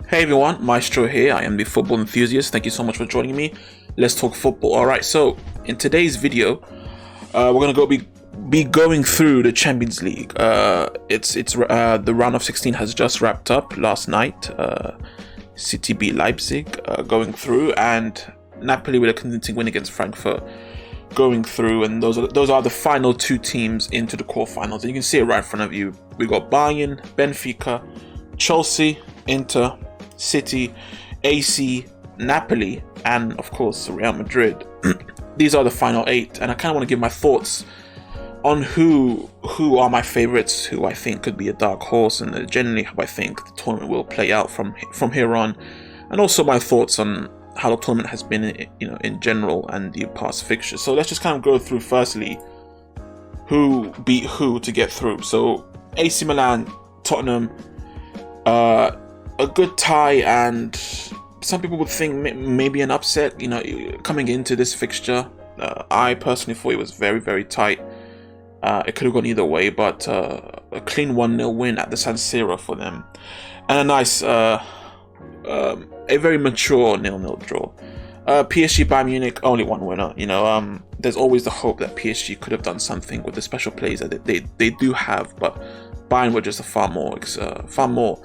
Hey everyone, Maestro here. I am the football enthusiast. Thank you so much for joining me. Let's talk football. Alright, so in today's video, we're gonna be going through the Champions League. The round of 16 has just wrapped up last night. City beat Leipzig, going through, and Napoli with a convincing win against Frankfurt, going through. And those are the final two teams into the quarterfinals. And you can see it right in front of you. We got Bayern, Benfica, Chelsea, Inter, City, AC, Napoli, and of course Real Madrid. These are the final 8, and I kind of want to give my thoughts on who are my favorites, who I think could be a dark horse, and generally how I think the tournament will play out from here on, and also my thoughts on how the tournament has been, in general, and the past fixtures. So let's just kind of go through firstly who beat who to get through. So AC Milan, Tottenham, a good tie, and some people would think maybe an upset, coming into this fixture. I personally thought it was very, very tight. It could have gone either way, but a clean 1-0 win at the San Siro for them, and a nice, a very mature 0-0 draw. PSG Bayern Munich, only one winner. There's always the hope that PSG could have done something with the special players that they do have, but Bayern were just a far more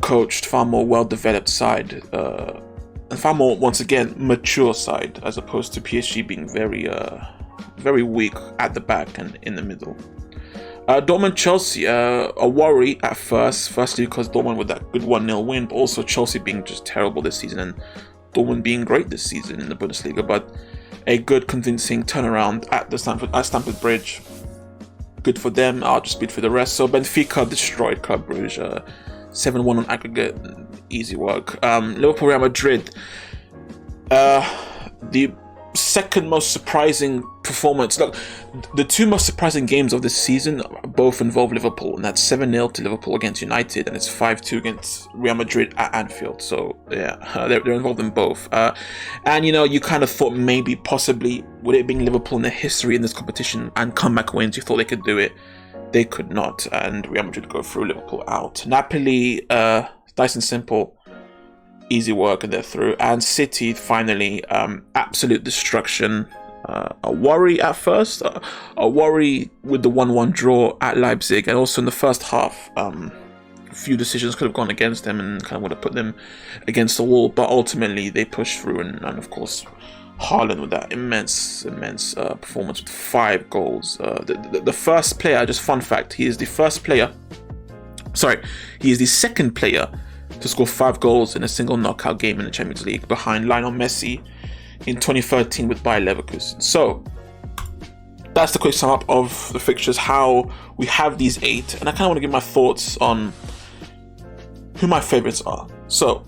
coached, far more well-developed side, and far more, once again, mature side, as opposed to PSG being very weak at the back and in the middle. Dortmund Chelsea, a worry at firstly because Dortmund with that good 1-0 win, but also Chelsea being just terrible this season and Dortmund being great this season in the Bundesliga. But a good convincing turnaround at Stamford Bridge. Good for them. I'll just speed for the rest. So Benfica destroyed Club Brugge, 7-1 on aggregate, easy work. Liverpool Real Madrid, the second most surprising performance. Look, the two most surprising games of this season both involve Liverpool, and that's 7-0 to Liverpool against United, and it's 5-2 against Real Madrid at Anfield. So yeah, they're involved in both. And you kind of thought maybe possibly, with it being Liverpool in their history in this competition and comeback wins, you thought they could do it. They could not, and Real Madrid go through, Liverpool out. Napoli, nice and simple, easy work, and they're through. And City, finally, absolute destruction. A worry at first, a worry with the 1-1 draw at Leipzig, and also in the first half, a few decisions could have gone against them and kind of would have put them against the wall, but ultimately they pushed through, and of course Haaland with that immense performance with 5 goals. The first player, just fun fact, he is the second player to score 5 goals in a single knockout game in the Champions League, behind Lionel Messi in 2013 with Bayer Leverkusen. So that's the quick sum up of the fixtures, how we have these 8, and I kind of want to give my thoughts on who my favorites are. So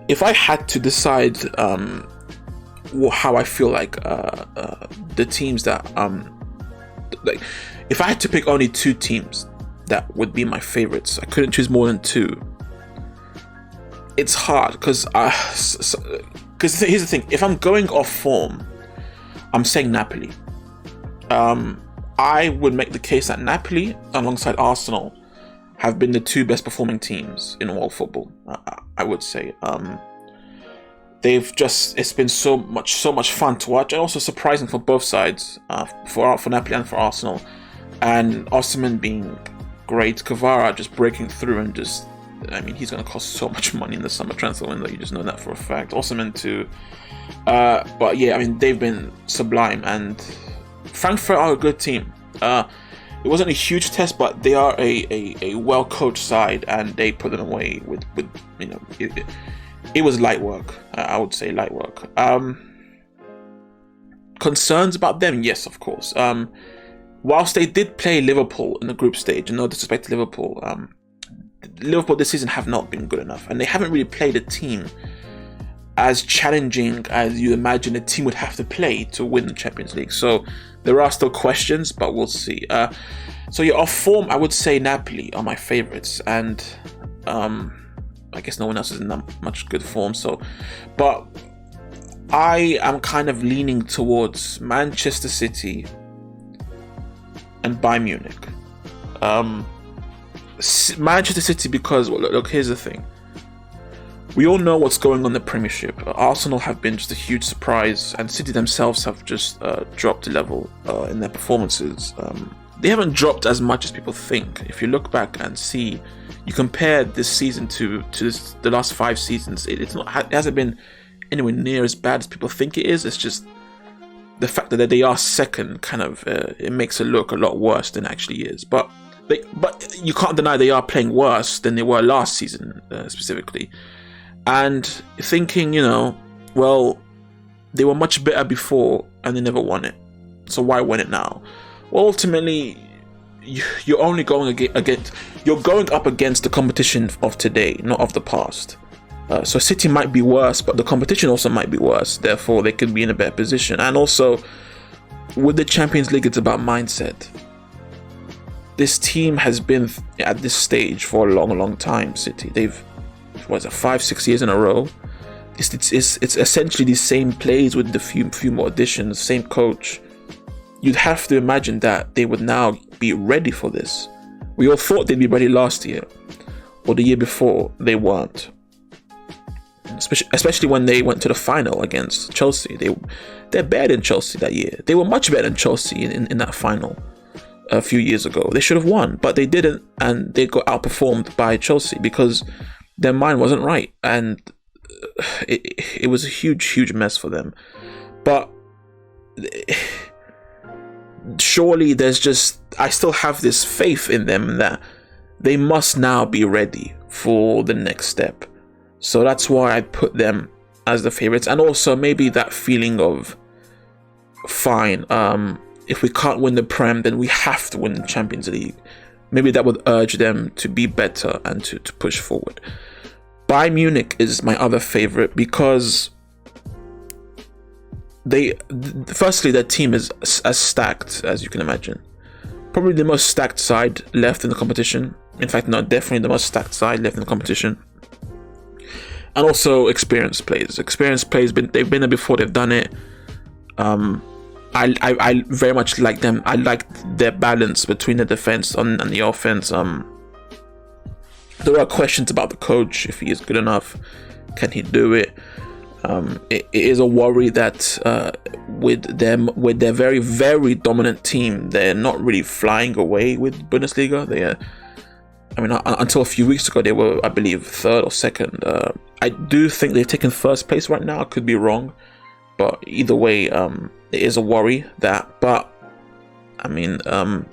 if I had to decide how I feel like the teams that if I had to pick only 2 teams that would be my favorites, I couldn't choose more than 2. It's hard because here's the thing: if I'm going off form, I'm saying Napoli. I would make the case that Napoli, alongside Arsenal, have been the 2 best performing teams in world football. I would say it's been so much fun to watch, and also surprising for both sides, for Napoli and for Arsenal. And Osimhen being great, Kvara just breaking through, and he's going to cost so much money in the summer transfer window. You just know that for a fact. Osimhen too, but yeah, they've been sublime, and Frankfurt are a good team. It wasn't a huge test, but they are a well-coached side, and they put it away with it was light work. I would say light work. Concerns about them? Yes, of course. Whilst they did play Liverpool in the group stage, and no disrespect to Liverpool, Liverpool this season have not been good enough, and they haven't really played a team as challenging as you imagine a team would have to play to win the Champions League. So there are still questions, but we'll see. So yeah, off form, I would say Napoli are my favourites, and I guess no one else is in that much good form. So, but I am kind of leaning towards Manchester City and Bayern Munich. Manchester City, because well, look, here's the thing. We all know what's going on in the Premiership. Arsenal have been just a huge surprise, and City themselves have just dropped a level in their performances. They haven't dropped as much as people think. If you look back and see, you compare this season to the last 5 seasons, it hasn't been anywhere near as bad as people think it is. It's just the fact that they are second kind of it makes it look a lot worse than it actually is. But you can't deny they are playing worse than they were last season specifically. And thinking, well, they were much better before and they never won it, so why win it now? Well, ultimately, you're only going up against the competition of today, not of the past. So City might be worse, but the competition also might be worse. Therefore, they could be in a better position. And also, with the Champions League, it's about mindset. This team has been at this stage for a long, long time. City, they've 5-6 years in a row. It's essentially the same plays with the few more additions, same coach. You'd have to imagine that they would now be ready for this. We all thought they'd be ready last year or the year before. They weren't. Especially when they went to the final against Chelsea. They're better than Chelsea that year. They were much better than Chelsea in that final a few years ago. They should have won, but they didn't, and they got outperformed by Chelsea because their mind wasn't right, and it was a huge mess for them. But surely I still have this faith in them that they must now be ready for the next step. So that's why I put them as the favorites. And also maybe that feeling of, fine, if we can't win the Prem, then we have to win the Champions League. Maybe that would urge them to be better and to push forward. Bayern Munich is my other favorite because firstly, their team is as stacked as you can imagine. Probably the most stacked side left in the competition. In fact, no, definitely the most stacked side left in the competition. And also experienced players. They've been there before, they've done it. I very much like them. I like their balance between the defense and the offense. There are questions about the coach, if he is good enough, can he do it? It is a worry that with their very, very dominant team, they're not really flying away with Bundesliga. Until a few weeks ago, they were, I believe, third or second. I do think they've taken first place right now. I could be wrong, but either way, it is a worry that. But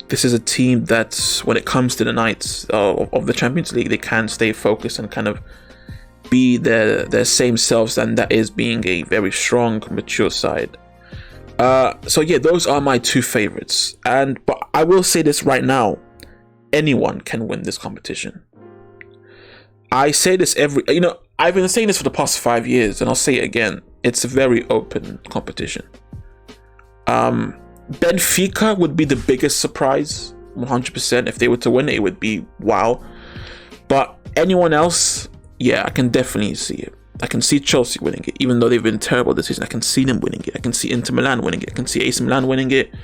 this is a team that, when it comes to the nights of the Champions League, they can stay focused and kind of be their same selves, and that is being a very strong, mature side. So yeah, those are my 2 favorites. But I will say this right now: anyone can win this competition. I say this I've been saying this for the past 5 years, and I'll say it again. It's a very open competition. Benfica would be the biggest surprise, 100%. If they were to win it, it would be wow. But anyone else, yeah, I can definitely see it. I can see Chelsea winning it, even though they've been terrible this season. I can see them winning it. I can see Inter Milan winning it. I can see AC Milan winning it.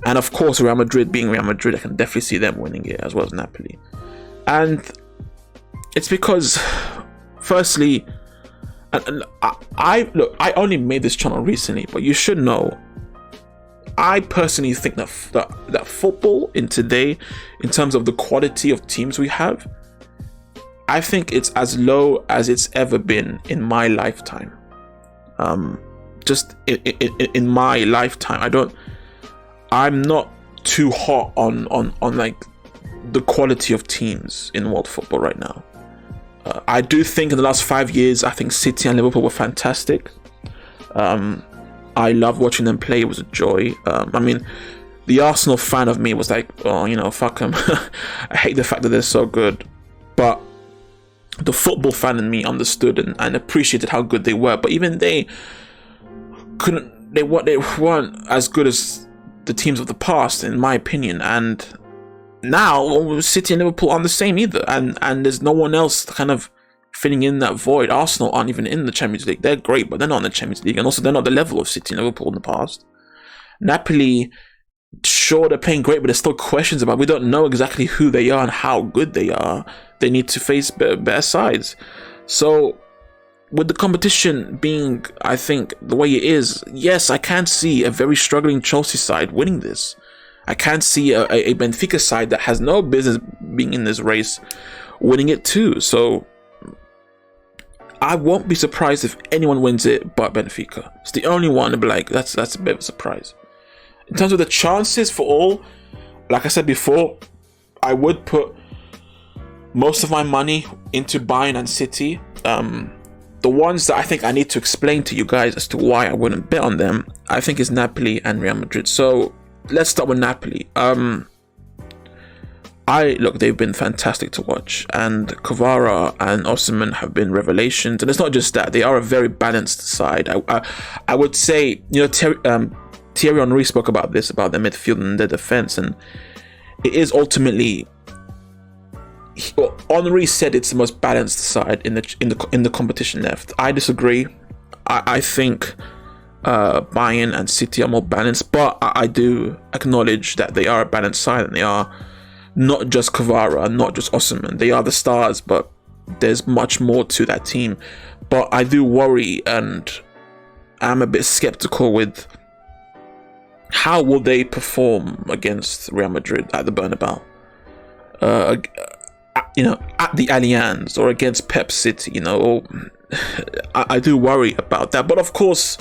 And of course, Real Madrid being Real Madrid, I can definitely see them winning it, as well as Napoli. And it's because, firstly, I only made this channel recently, but you should know, I personally think that football in today, in terms of the quality of teams we have, I think it's as low as it's ever been in my lifetime. Just in my lifetime, I'm not too hot on like the quality of teams in world football right now. I do think in the last 5 years, I think City and Liverpool were fantastic. I love watching them play. It was a joy. The Arsenal fan of me was like, oh, fuck them. I hate the fact that they're so good. But the football fan in me understood and appreciated how good they were. But even they weren't as good as the teams of the past, in my opinion. And now City and Liverpool aren't the same either. And there's no one else kind of filling in that void. Arsenal aren't even in the Champions League. They're great, but they're not in the Champions League. And also, they're not the level of City and Liverpool in the past. Napoli, Sure, they're playing great, but there's still questions about. We don't know exactly who they are and how good they are. They need to face better sides. So, with the competition being, I think, the way it is, yes, I can see a very struggling Chelsea side winning this. I can see a Benfica side that has no business being in this race winning it too. So, I won't be surprised if anyone wins it but Benfica. It's the only one to be like, that's a bit of a surprise. In terms of the chances for all, like I said before, I would put most of my money into Bayern and City. The ones that I think I need to explain to you guys as to why I wouldn't bet on them, I think is Napoli and Real Madrid. So let's start with Napoli. Look, they've been fantastic to watch, and Kvara and Osimhen have been revelations. And it's not just that; they are a very balanced side. I would say, Thierry Henry spoke about this, about their midfield and their defense, and it is ultimately. Henry said it's the most balanced side in the competition left. I disagree. I think Bayern and City are more balanced, but I do acknowledge that they are a balanced side, and they are not just Kvara, not just Osimhen. They are the stars, but there's much more to that team. But I do worry, and I'm a bit skeptical with how will they perform against Real Madrid at the Bernabeu, at the Allianz, or against Pep City. I do worry about that. But of course,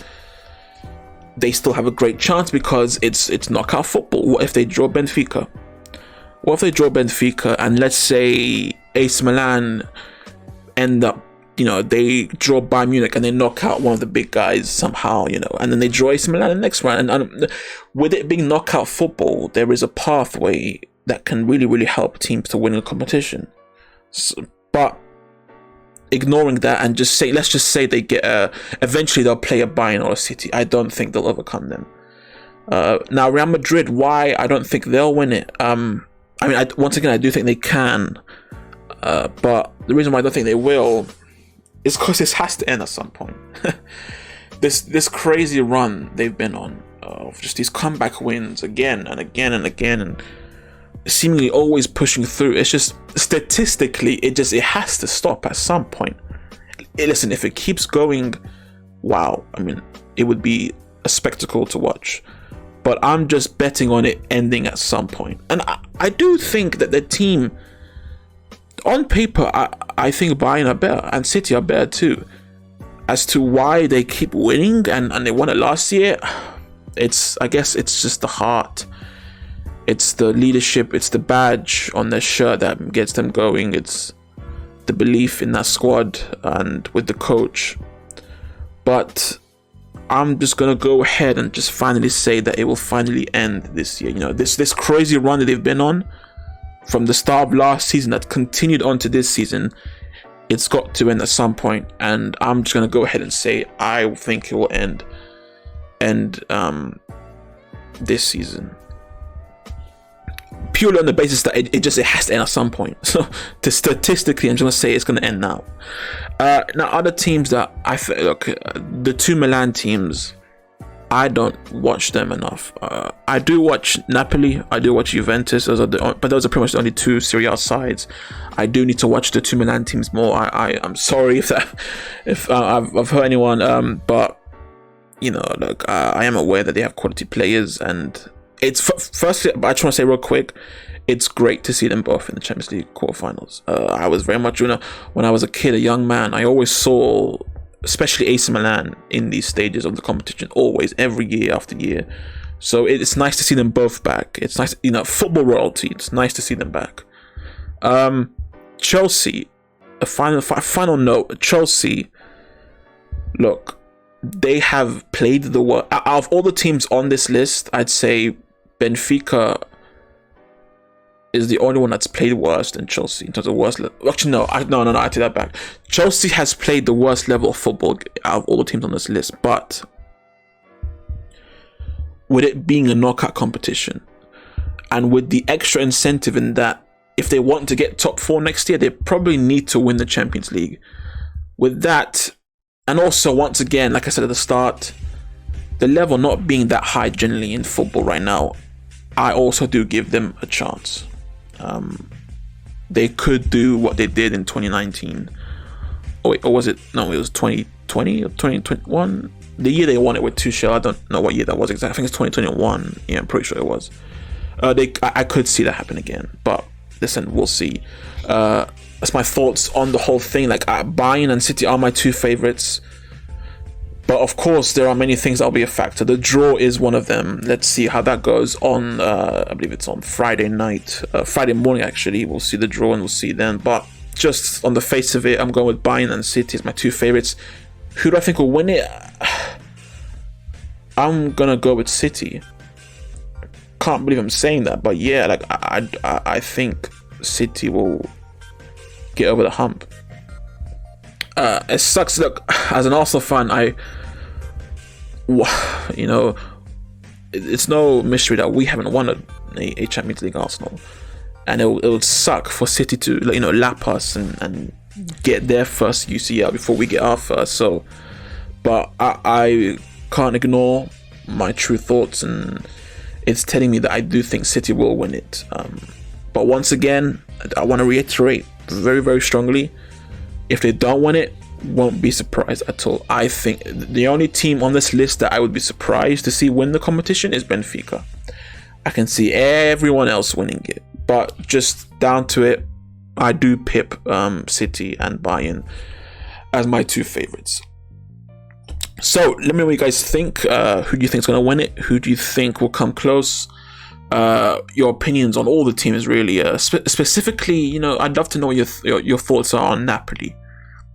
they still have a great chance because it's knockout football. What if they draw Benfica? What if they draw Benfica and let's say AC Milan end up, they draw Bayern Munich and they knock out one of the big guys somehow, and then they draw AC Milan in the next round. And with it being knockout football, there is a pathway that can really, really help teams to win a competition. But ignoring that and let's just say they get eventually they'll play a Bayern or a City. I don't think they'll overcome them. Now Real Madrid, why I don't think they'll win it. Once again, I do think they can, but the reason why I don't think they will is because this has to end at some point. this crazy run they've been on of just these comeback wins again and again and again, and seemingly always pushing through. It's just statistically, it has to stop at some point. Listen, if it keeps going, wow, it would be a spectacle to watch. But I'm just betting on it ending at some point. And I do think that the team, on paper, I think Bayern are better and City are better too. As to why they keep winning and they won it last year, I guess it's just the heart. It's the leadership, it's the badge on their shirt that gets them going. It's the belief in that squad and with the coach. But I'm just gonna go ahead and just finally say that it will finally end this year. This crazy run that they've been on from the start of last season that continued on to this season, it's got to end at some point. And I'm just gonna go ahead and say I think it will end this season. Purely on the basis that it has to end at some point. So statistically, I'm just gonna say it's gonna end now. Now, other teams that I feel, look, the two Milan teams, I don't watch them enough. I do watch Napoli, I do watch Juventus, but those are pretty much the only two Serie A sides. I do need to watch the two Milan teams more. I'm sorry if I've hurt anyone, but look, I am aware that they have quality players, and it's firstly, I just want to say real quick, it's great to see them both in the Champions League quarterfinals. I was very much, when I was a kid, a young man, I always saw, especially AC Milan, in these stages of the competition, always, every year after year. So it's nice to see them both back. It's nice, football royalty. It's nice to see them back. Chelsea, a final note. Chelsea, look, they have played the worst. Out of all the teams on this list, I'd say Benfica is the only one that's played worse than Chelsea in terms of worst level. Actually, no, I take that back. Chelsea has played the worst level of football out of all the teams on this list, but with it being a knockout competition, and with the extra incentive in that, if they want to get top 4 next year, they probably need to win the Champions League. With that, and also once again, like I said at the start, the level not being that high generally in football right now, I also do give them a chance. They could do what they did in 2019. Or was it? No, it was 2020 or 2021. The year they won it with Tuchel. I don't know what year that was exactly. I think it's 2021. Yeah, I'm pretty sure it was. I could see that happen again. But listen, we'll see. That's my thoughts on the whole thing. Like, Bayern and City are my two favorites. But of course, there are many things that'll be a factor. The draw is one of them. Let's see how that goes on. I believe it's on Friday night, Friday morning actually. We'll see the draw and we'll see then. But just on the face of it, I'm going with Bayern and City as my two favorites. Who do I think will win it? I'm gonna go with City. Can't believe I'm saying that, but yeah, like I think City will get over the hump. It sucks. Look, as an Arsenal fan, it's no mystery that we haven't won a Champions League, Arsenal, and it would suck for City to lap us and get their first UCL before we get our first. So, but I can't ignore my true thoughts, and it's telling me that I do think City will win it. But once again, I want to reiterate very, very strongly: if they don't win it, won't be surprised at all. I think the only team on this list that I would be surprised to see win the competition is Benfica. I can see everyone else winning it, but just down to it, I do pip City and Bayern as my two favorites. So let me know what you guys think. Who do you think is going to win it? Who do you think will come close? Your opinions on all the teams, really. Specifically, I'd love to know what your thoughts are on Napoli.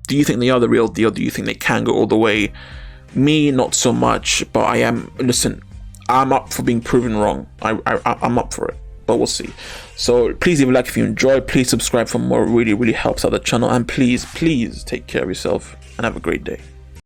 Do you think they are the real deal? Do you think they can go all the way? Me, not so much, but I am. Listen, I'm up for being proven wrong. I'm up for it, but we'll see. So please leave a like if you enjoyed. Please subscribe for more. It really, really helps out the channel. And please, please take care of yourself and have a great day.